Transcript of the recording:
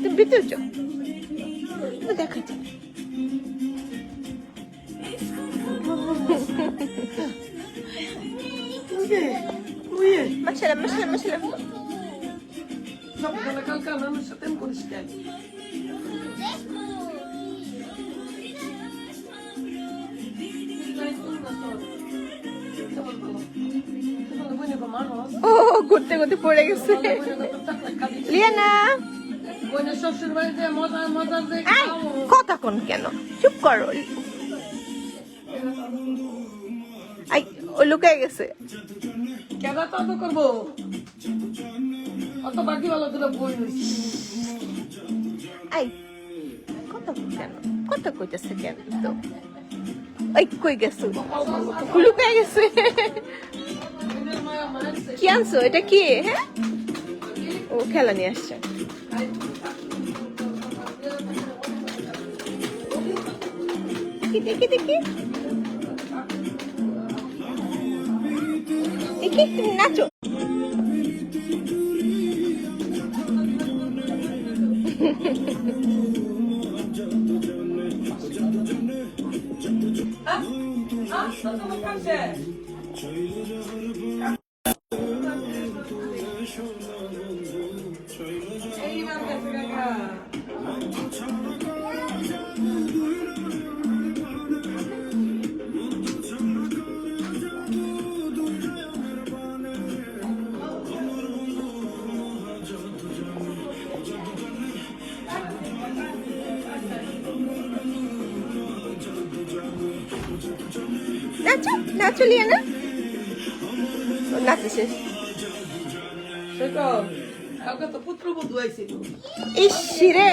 তুমি ভিতরে যাও, দেখাচ্ছি। মাশাআল্লাহ মাশাআল্লাহ মাশাআল্লাহ। কালকে আমার সাথে করিস কেন? ও ঘুরতে ঘুরতে পড়ে গেছে। লিয়ানা শ্বশুর বাড়িতে মজা মজা কথা কোন কেন, চুপ করো। আই ও লুকায় গেছে। কেন তত করবো? অত বাকি ভালো তোরা বই আই কথা কেন, কথা কইতেছে কেন তো? ওই কই গেছে, লুকায় গেছে। কি আনছো, এটা কি? হ্যাঁ ও খেলা নিয়ে আসছে। দেখি দেখি দেখি তুমি নাচো। নাচো নাচো লিয়ানা, নাচে শেষ। কালকে তো পুত্রবধূ আইছিল। ইস রে